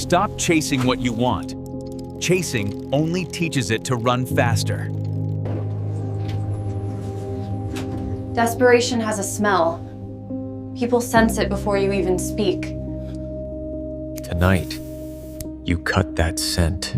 Stop chasing what you want. Chasing only teaches it to run faster. Desperation has a smell. People sense it before you even speak. Tonight, you cut that scent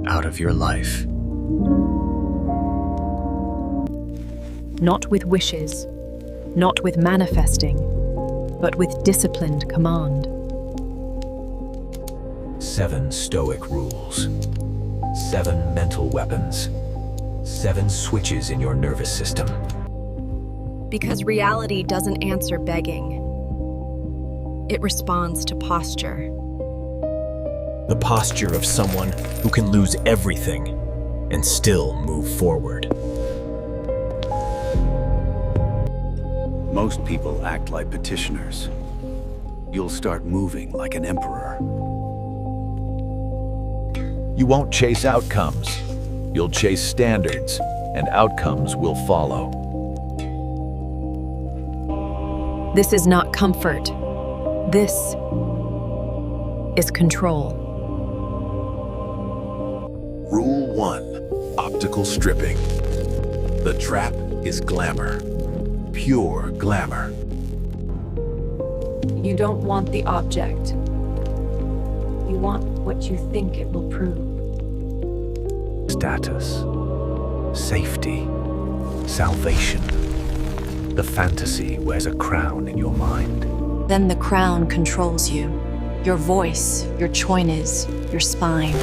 out of your life. Not with wishes, not with manifesting, but with disciplined command. 7 Stoic rules. 7 mental weapons. 7 switches in your nervous system. Because reality doesn't answer begging. It responds to posture. The posture of someone who can lose everything and still move forward. Most people act like petitioners. You'll start moving like an emperor. You won't chase outcomes. You'll chase standards, and outcomes will follow. This is not comfort. This is control. Rule 1, optical stripping. The trap is glamour. Pure glamour. You don't want the object. You want what you think it will prove. Status, safety, salvation. The fantasy wears a crown in your mind. Then the crown controls you. Your voice, your choices, your spine.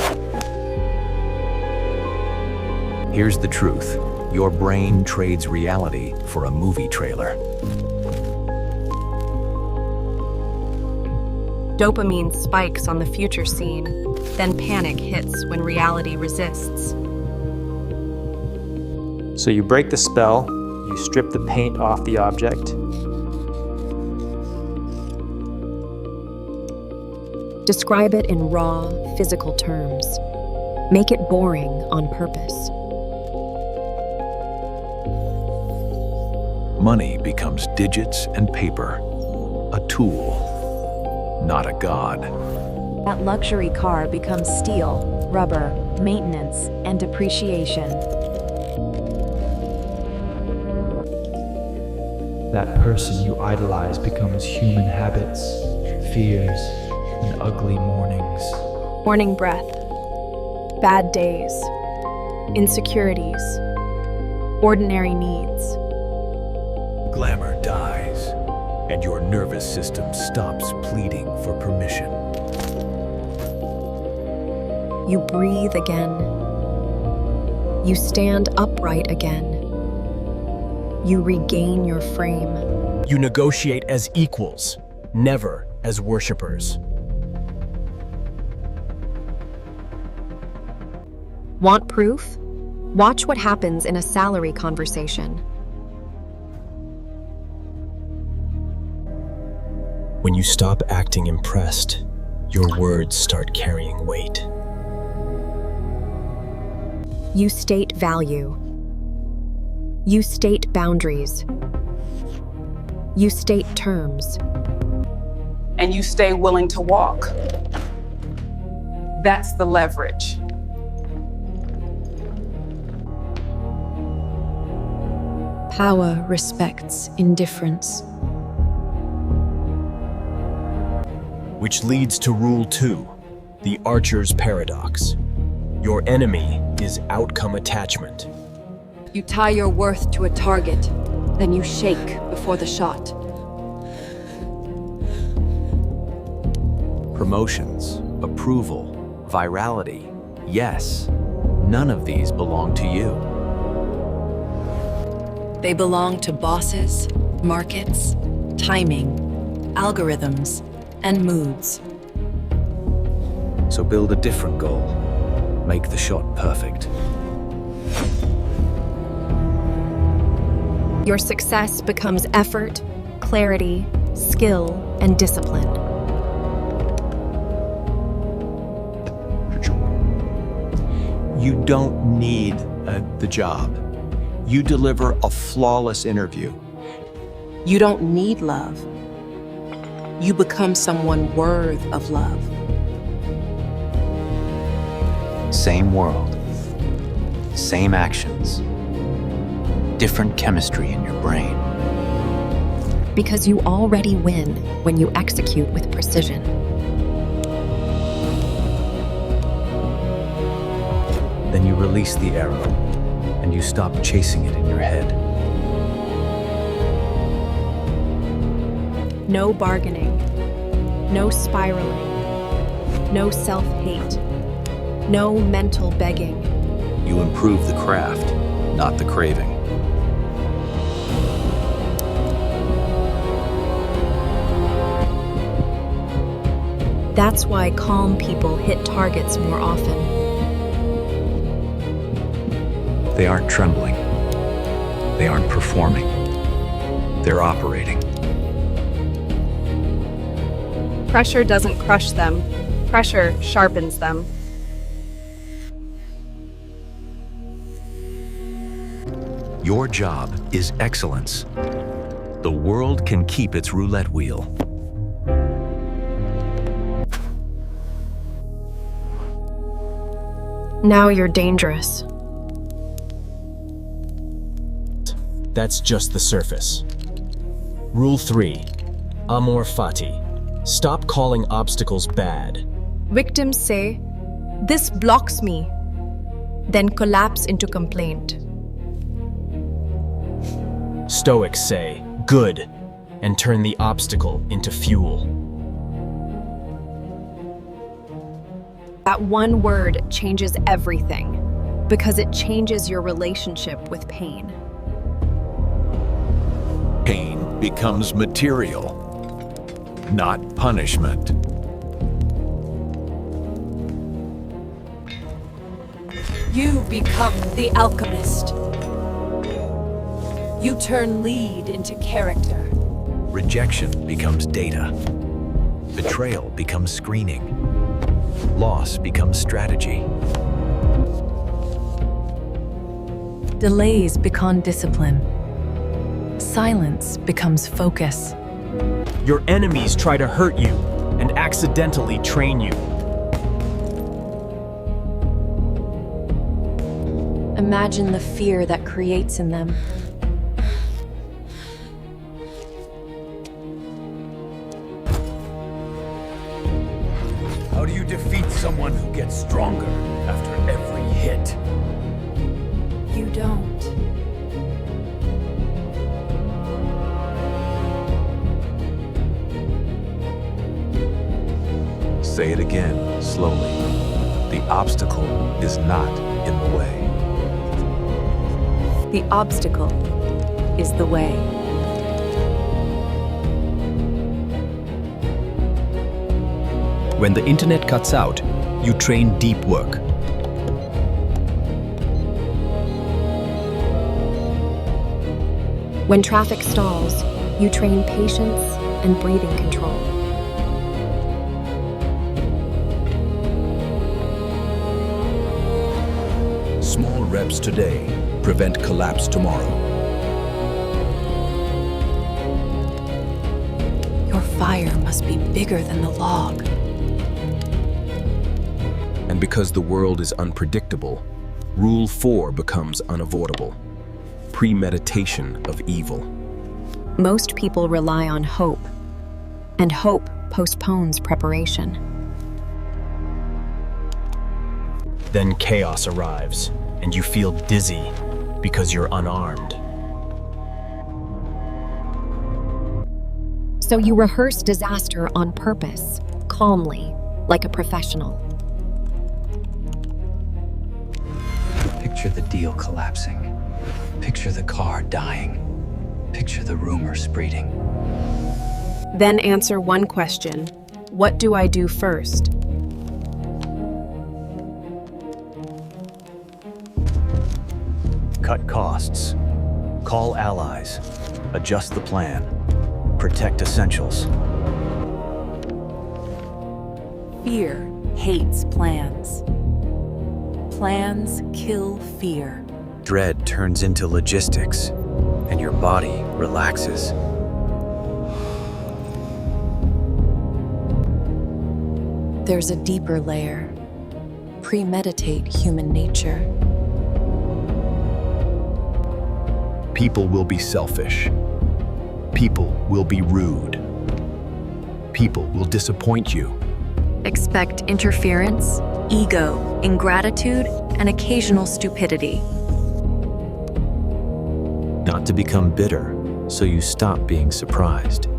Here's the truth. Your brain trades reality for a movie trailer. Dopamine spikes on the future scene, then panic hits when reality resists. So you break the spell, you strip the paint off the object. Describe it in raw, physical terms. Make it boring on purpose. Money becomes digits and paper. A tool, not a god. That luxury car becomes steel, rubber, maintenance, and depreciation. That person you idolize becomes human habits, fears, and ugly mornings. Morning breath, bad days, insecurities, ordinary needs. Glamour dies, and your nervous system stops pleading for permission. You breathe again. You stand upright again. You regain your frame. You negotiate as equals, never as worshippers. Want proof? Watch what happens in a salary conversation. When you stop acting impressed, your words start carrying weight. You state value. You state boundaries. You state terms. And you stay willing to walk. That's the leverage. Power respects indifference. Which leads to rule 2, the archer's paradox. Your enemy is outcome attachment. You tie your worth to a target, then you shake before the shot. Promotions, approval, virality. Yes, none of these belong to you. They belong to bosses, markets, timing, algorithms, and moods. So build a different goal. Make the shot perfect. Your success becomes effort, clarity, skill, and discipline. You don't need the job. You deliver a flawless interview. You don't need love. You become someone worthy of love. Same world, same actions, different chemistry in your brain. Because you already win when you execute with precision. Then you release the arrow, and you stop chasing it in your head. No bargaining, no spiraling, no self-hate, no mental begging. You improve the craft, not the craving. That's why calm people hit targets more often. They aren't trembling. They aren't performing. They're operating. Pressure doesn't crush them. Pressure sharpens them. Your job is excellence. The world can keep its roulette wheel. Now you're dangerous. That's just the surface. Rule 3. Amor Fati. Stop calling obstacles bad. Victims say, "This blocks me," then collapse into complaint. Stoics say, "Good," and turn the obstacle into fuel. That one word changes everything because it changes your relationship with pain. Pain becomes material, not punishment. You become the alchemist. You turn lead into character. Rejection becomes data. Betrayal becomes screening. Loss becomes strategy. Delays become discipline. Silence becomes focus. Your enemies try to hurt you and accidentally train you. Imagine the fear that creates in them. How do you defeat someone who gets stronger after every hit? You don't. Say it again, slowly. The obstacle is not in the way. The obstacle is the way. When the internet cuts out, you train deep work. When traffic stalls, you train patience and breathing control. Small reps today prevent collapse tomorrow. Your fire must be bigger than the log. And because the world is unpredictable, Rule 4 becomes unavoidable. Premeditation of evil. Most people rely on hope, and hope postpones preparation. Then chaos arrives, and you feel dizzy because you're unarmed. So you rehearse disaster on purpose, calmly, like a professional. Picture the deal collapsing. Picture the car dying. Picture the rumor spreading. Then answer one question. What do I do first? Cut costs. Call allies. Adjust the plan. Protect essentials. Fear hates plans. Plans kill fear. Dread turns into logistics, and your body relaxes. There's a deeper layer. premeditate human nature. People will be selfish. People will be rude. People will disappoint you. Expect interference, ego, ingratitude, and occasional stupidity. Not to become bitter, so you stop being surprised.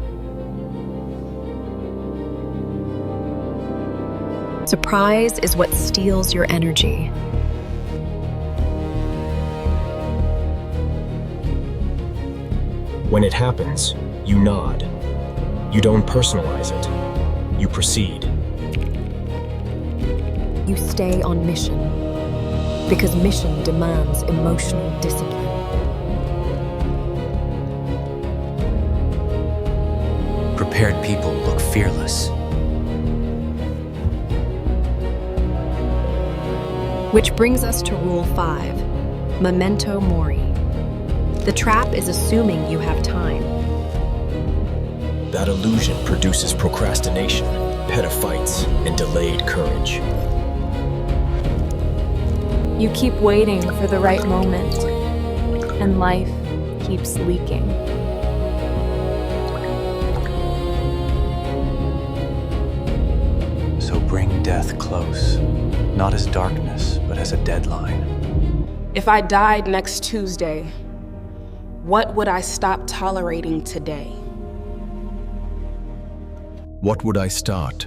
Surprise is what steals your energy. When it happens, you nod. You don't personalize it. You proceed. You stay on mission, because mission demands emotional discipline. Prepared people look fearless. Which brings us to Rule 5, Memento Mori. The trap is assuming you have time. That illusion produces procrastination, petaphytes, and delayed courage. You keep waiting for the right moment, and life keeps leaking. So bring death close, not as darkness, but as a deadline. If I died next Tuesday, what would I stop tolerating today? What would I start?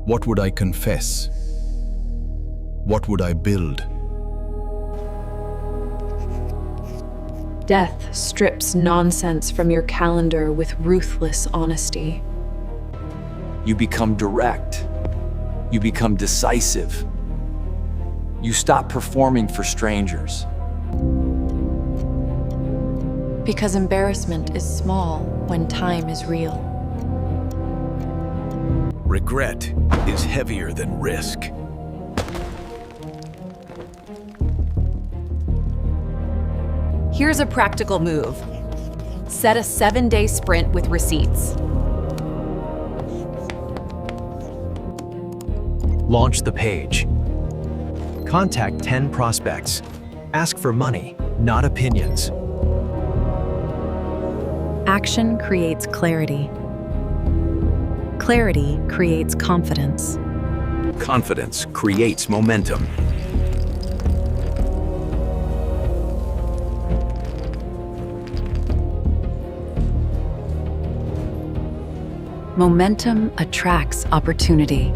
What would I confess? What would I build? Death strips nonsense from your calendar with ruthless honesty. You become direct. You become decisive. You stop performing for strangers. Because embarrassment is small when time is real. Regret is heavier than risk. Here's a practical move. Set a 7-day sprint with receipts. Launch the page. Contact 10 prospects. Ask for money, not opinions. Action creates clarity. Clarity creates confidence. Confidence creates momentum. Momentum attracts opportunity.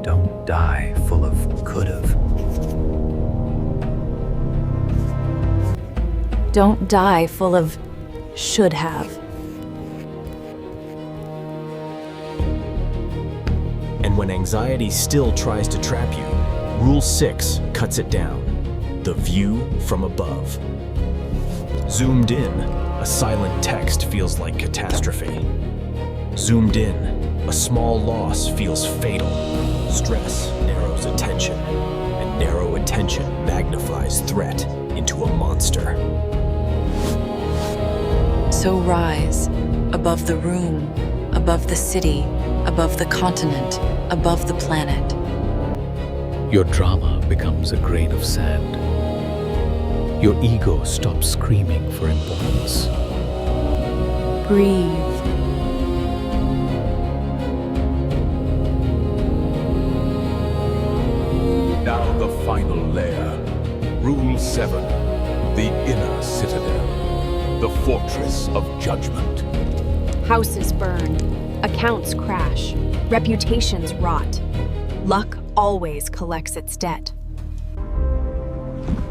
Don't die full of could've. Don't die full of should have. And when anxiety still tries to trap you, Rule 6 cuts it down. The view from above. Zoomed in, a silent text feels like catastrophe. Zoomed in, a small loss feels fatal. Stress narrows attention, and narrow attention magnifies threat into a monster. So rise, above the room, above the city, above the continent, above the planet. Your drama becomes a grain of sand. Your ego stops screaming for importance. Breathe. Now the final layer. Rule 7. The Inner Citadel. The Fortress of Judgment. Houses burn, accounts crash, reputations rot. Luck always collects its debt.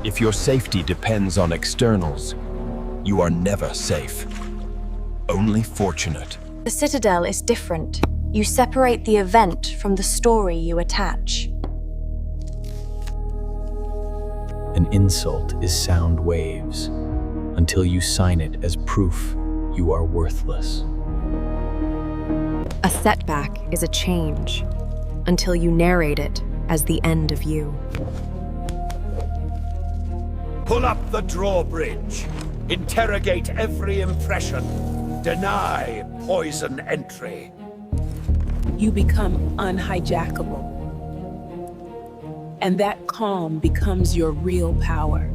If your safety depends on externals, you are never safe. Only fortunate. The Citadel is different. You separate the event from the story you attach. An insult is sound waves, until you sign it as proof you are worthless. A setback is a change, until you narrate it as the end of you. Pull up the drawbridge. Interrogate every impression. Deny poison entry. you become unhijackable. And that calm becomes your real power.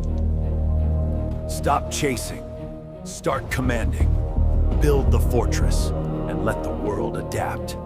Stop chasing. Start commanding. Build the fortress and let the world adapt.